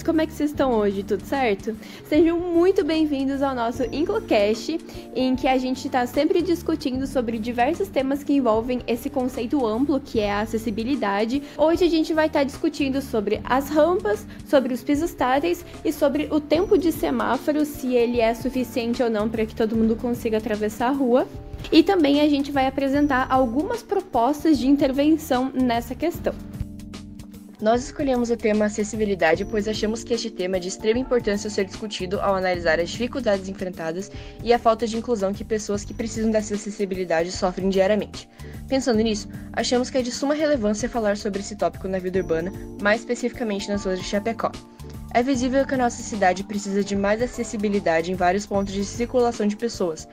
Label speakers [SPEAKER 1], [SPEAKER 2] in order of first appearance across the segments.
[SPEAKER 1] Inclucast, como é que vocês estão hoje? Tudo certo? Sejam muito bem-vindos ao nosso Inclucast, em que a gente está sempre discutindo sobre diversos temas que envolvem esse conceito amplo que é a acessibilidade. Hoje a gente vai estar discutindo sobre as rampas, sobre os pisos táteis e sobre o tempo de semáforo, se ele é suficiente ou não para que todo mundo consiga atravessar a rua. E também a gente vai apresentar algumas propostas de intervenção nessa questão.
[SPEAKER 2] Nós escolhemos o tema acessibilidade, pois achamos que este tema é de extrema importância ser discutido ao analisar as dificuldades enfrentadas e a falta de inclusão que pessoas que precisam dessa acessibilidade sofrem diariamente. Pensando nisso, achamos que é de suma relevância falar sobre esse tópico na vida urbana, mais especificamente nas ruas de Chapecó. É visível que a nossa cidade precisa de mais acessibilidade em vários pontos de circulação de pessoas.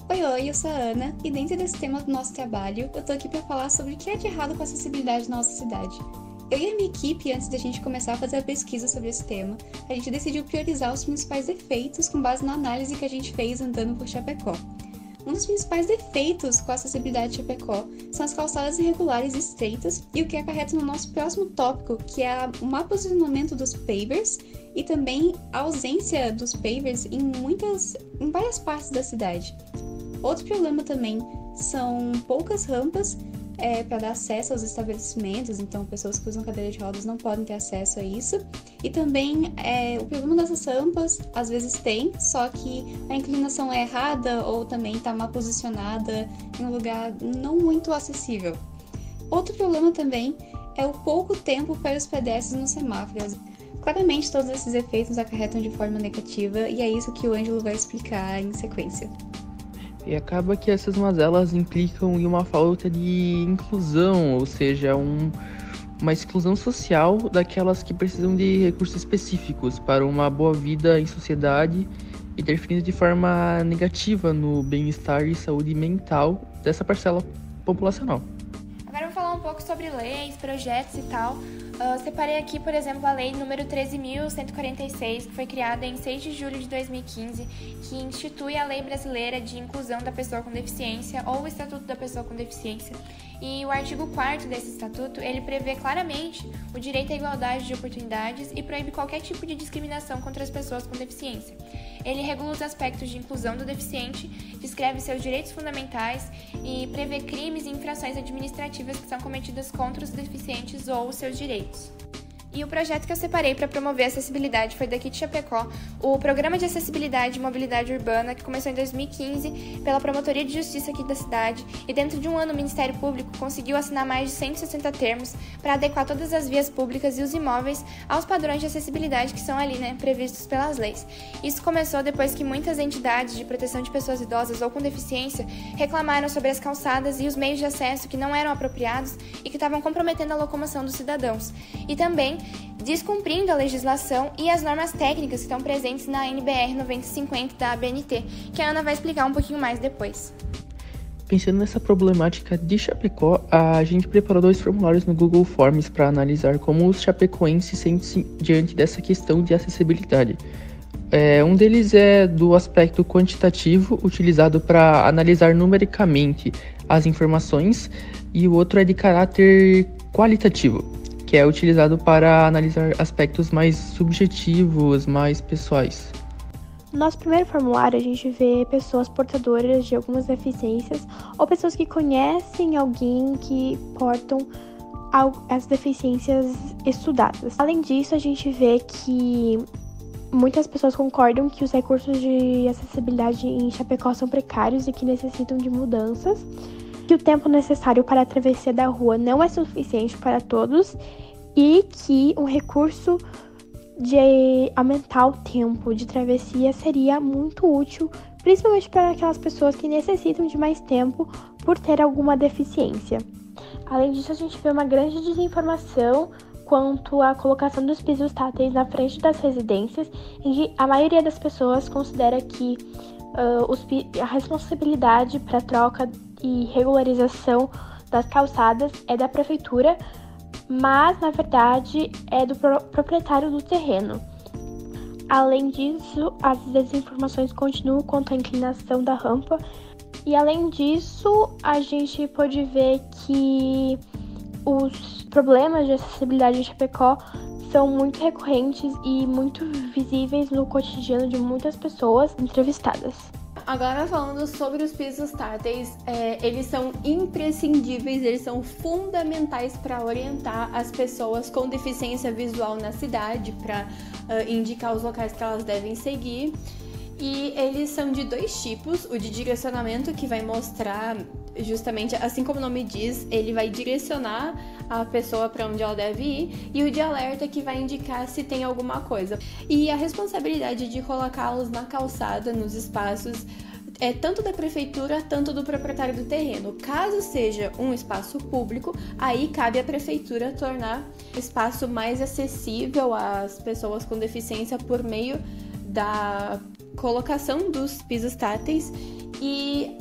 [SPEAKER 3] Oi, eu sou a Ana, e dentro desse tema do nosso trabalho, eu tô aqui para falar sobre o que é de errado com a acessibilidade na nossa cidade. Eu e a minha equipe, antes da gente começar a fazer a pesquisa sobre esse tema, a gente decidiu priorizar os principais defeitos com base na análise que a gente fez andando por Chapecó. Um dos principais defeitos com a acessibilidade de Chapecó são as calçadas irregulares e estreitas, e o que acarreta no nosso próximo tópico, que é o má posicionamento dos pavers e também a ausência dos pavers em várias partes da cidade. Outro problema também são poucas rampas para dar acesso aos estabelecimentos, então pessoas que usam cadeira de rodas não podem ter acesso a isso. E também o problema dessas rampas, às vezes tem, só que a inclinação é errada ou também está mal posicionada em um lugar não muito acessível. Outro problema também é o pouco tempo para os pedestres nos semáforos. Claramente todos esses efeitos acarretam de forma negativa e é isso que o Ângelo vai explicar em sequência.
[SPEAKER 4] E acaba que essas mazelas implicam em uma falta de inclusão, ou seja, uma exclusão social daquelas que precisam de recursos específicos para uma boa vida em sociedade, interferindo de forma negativa no bem-estar e saúde mental dessa parcela populacional.
[SPEAKER 5] Agora eu vou falar um pouco sobre leis, projetos e tal. Separei aqui, por exemplo, a lei número 13.146, que foi criada em 6 de julho de 2015, que institui a Lei Brasileira de Inclusão da Pessoa com Deficiência, ou o Estatuto da Pessoa com Deficiência. E o artigo 4º desse estatuto, ele prevê claramente o direito à igualdade de oportunidades e proíbe qualquer tipo de discriminação contra as pessoas com deficiência. Ele regula os aspectos de inclusão do deficiente, descreve seus direitos fundamentais e prevê crimes e infrações administrativas que são cometidas contra os deficientes ou os seus direitos. E o projeto que eu separei para promover a acessibilidade foi daqui de Chapecó, o Programa de Acessibilidade e Mobilidade Urbana, que começou em 2015 pela Promotoria de Justiça aqui da cidade, e dentro de um ano o Ministério Público conseguiu assinar mais de 160 termos para adequar todas as vias públicas e os imóveis aos padrões de acessibilidade que são ali, previstos pelas leis. Isso começou depois que muitas entidades de proteção de pessoas idosas ou com deficiência reclamaram sobre as calçadas e os meios de acesso que não eram apropriados e que estavam comprometendo a locomoção dos cidadãos. E também descumprindo a legislação e as normas técnicas que estão presentes na NBR 9050 da ABNT, que a Ana vai explicar um pouquinho mais depois.
[SPEAKER 4] Pensando nessa problemática de Chapecó, a gente preparou 2 formulários no Google Forms para analisar como os chapecoenses se sentem diante dessa questão de acessibilidade. Um deles é do aspecto quantitativo, utilizado para analisar numericamente as informações, e o outro é de caráter qualitativo, que é utilizado para analisar aspectos mais subjetivos, mais pessoais.
[SPEAKER 6] No nosso primeiro formulário, a gente vê pessoas portadoras de algumas deficiências ou pessoas que conhecem alguém que portam as deficiências estudadas. Além disso, a gente vê que muitas pessoas concordam que os recursos de acessibilidade em Chapecó são precários e que necessitam de mudanças, que o tempo necessário para a travessia da rua não é suficiente para todos e que um recurso de aumentar o tempo de travessia seria muito útil, principalmente para aquelas pessoas que necessitam de mais tempo por ter alguma deficiência. Além disso, a gente vê uma grande desinformação quanto à colocação dos pisos táteis na frente das residências, em que a maioria das pessoas considera que a responsabilidade para troca e regularização das calçadas é da prefeitura, mas na verdade é do proprietário do terreno. Além disso, as desinformações continuam quanto à inclinação da rampa, e além disso, a gente pode ver que os problemas de acessibilidade em Chapecó são muito recorrentes e muito visíveis no cotidiano de muitas pessoas entrevistadas.
[SPEAKER 1] Agora falando sobre os pisos táteis, eles são imprescindíveis, eles são fundamentais para orientar as pessoas com deficiência visual na cidade, para indicar os locais que elas devem seguir. E eles são de 2 tipos, o de direcionamento, que vai mostrar justamente, assim como o nome diz, ele vai direcionar a pessoa para onde ela deve ir, e o de alerta, que vai indicar se tem alguma coisa. E a responsabilidade de colocá-los na calçada, nos espaços, é tanto da prefeitura, tanto do proprietário do terreno. Caso seja um espaço público, aí cabe à prefeitura tornar o espaço mais acessível às pessoas com deficiência por meio da colocação dos pisos táteis, e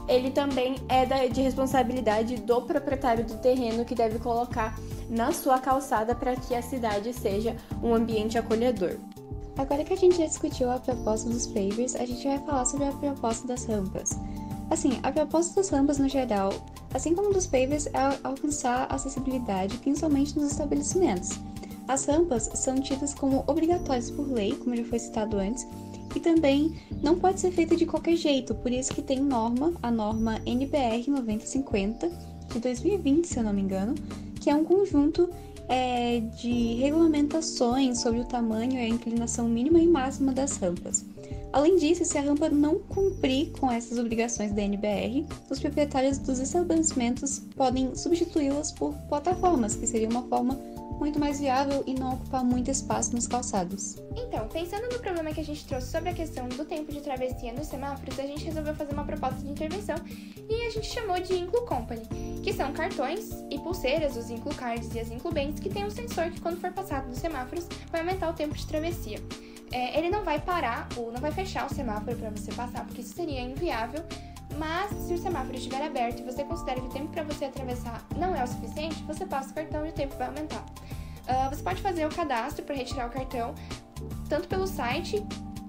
[SPEAKER 1] ele também é de responsabilidade do proprietário do terreno, que deve colocar na sua calçada para que a cidade seja um ambiente acolhedor.
[SPEAKER 3] Agora que a gente já discutiu a proposta dos pavers, a gente vai falar sobre a proposta das rampas. Assim, a proposta das rampas no geral, assim como dos pavers, é alcançar a acessibilidade, principalmente nos estabelecimentos. As rampas são tidas como obrigatórias por lei, como já foi citado antes, e também não pode ser feita de qualquer jeito, por isso que tem a norma NBR 9050, de 2020, se eu não me engano, que é um conjunto de regulamentações sobre o tamanho e a inclinação mínima e máxima das rampas. Além disso, se a rampa não cumprir com essas obrigações da NBR, os proprietários dos estabelecimentos podem substituí-las por plataformas, que seria uma forma muito mais viável e não ocupar muito espaço nos calçados.
[SPEAKER 5] Então, pensando no problema que a gente trouxe sobre a questão do tempo de travessia nos semáforos, a gente resolveu fazer uma proposta de intervenção e a gente chamou de Inclu Company, que são cartões e pulseiras, os Inclu Cards e as Inclu Bands, que tem um sensor que, quando for passado nos semáforos, vai aumentar o tempo de travessia. Ele não vai parar ou não vai fechar o semáforo para você passar, porque isso seria inviável, mas se o semáforo estiver aberto e você considera que o tempo para você atravessar não é o suficiente, você passa o cartão e o tempo vai aumentar. Você pode fazer o cadastro para retirar o cartão tanto pelo site,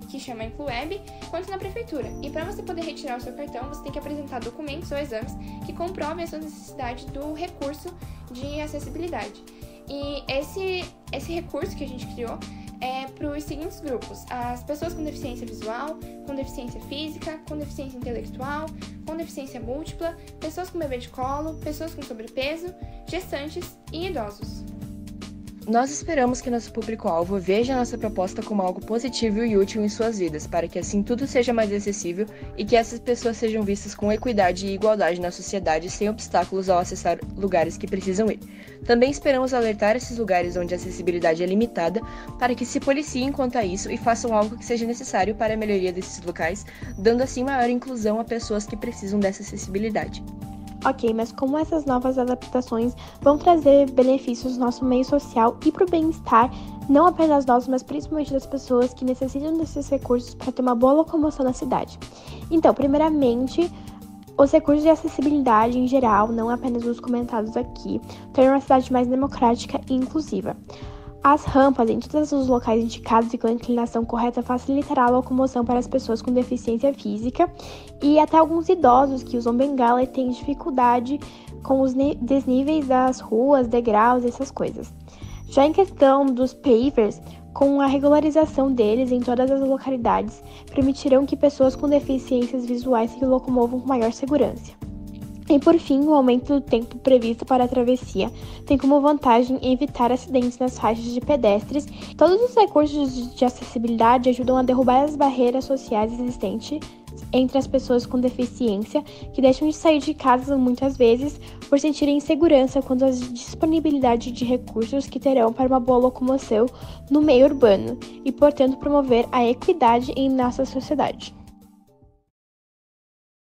[SPEAKER 5] que chama Incluweb, quanto na prefeitura. E para você poder retirar o seu cartão, você tem que apresentar documentos ou exames que comprovem a sua necessidade do recurso de acessibilidade. E esse recurso que a gente criou é para os seguintes grupos: as pessoas com deficiência visual, com deficiência física, com deficiência intelectual, com deficiência múltipla, pessoas com bebê de colo, pessoas com sobrepeso, gestantes e idosos.
[SPEAKER 2] Nós esperamos que nosso público-alvo veja nossa proposta como algo positivo e útil em suas vidas, para que assim tudo seja mais acessível e que essas pessoas sejam vistas com equidade e igualdade na sociedade, sem obstáculos ao acessar lugares que precisam ir. Também esperamos alertar esses lugares onde a acessibilidade é limitada, para que se policiem quanto a isso e façam algo que seja necessário para a melhoria desses locais, dando assim maior inclusão a pessoas que precisam dessa acessibilidade.
[SPEAKER 6] Ok, mas como essas novas adaptações vão trazer benefícios no nosso meio social e para o bem-estar, não apenas nós, mas principalmente das pessoas que necessitam desses recursos para ter uma boa locomoção na cidade? Então, primeiramente, os recursos de acessibilidade em geral, não apenas os comentados aqui, tornam a cidade mais democrática e inclusiva. As rampas em todos os locais indicados e com a inclinação correta facilitará a locomoção para as pessoas com deficiência física e até alguns idosos que usam bengala e têm dificuldade com os desníveis das ruas, degraus, essas coisas. Já em questão dos pavers, com a regularização deles em todas as localidades, permitirão que pessoas com deficiências visuais se locomovam com maior segurança. E por fim, o aumento do tempo previsto para a travessia tem como vantagem evitar acidentes nas faixas de pedestres. Todos os recursos de acessibilidade ajudam a derrubar as barreiras sociais existentes entre as pessoas com deficiência, que deixam de sair de casa muitas vezes por sentirem insegurança quanto à disponibilidade de recursos que terão para uma boa locomoção no meio urbano e, portanto, promover a equidade em nossa sociedade.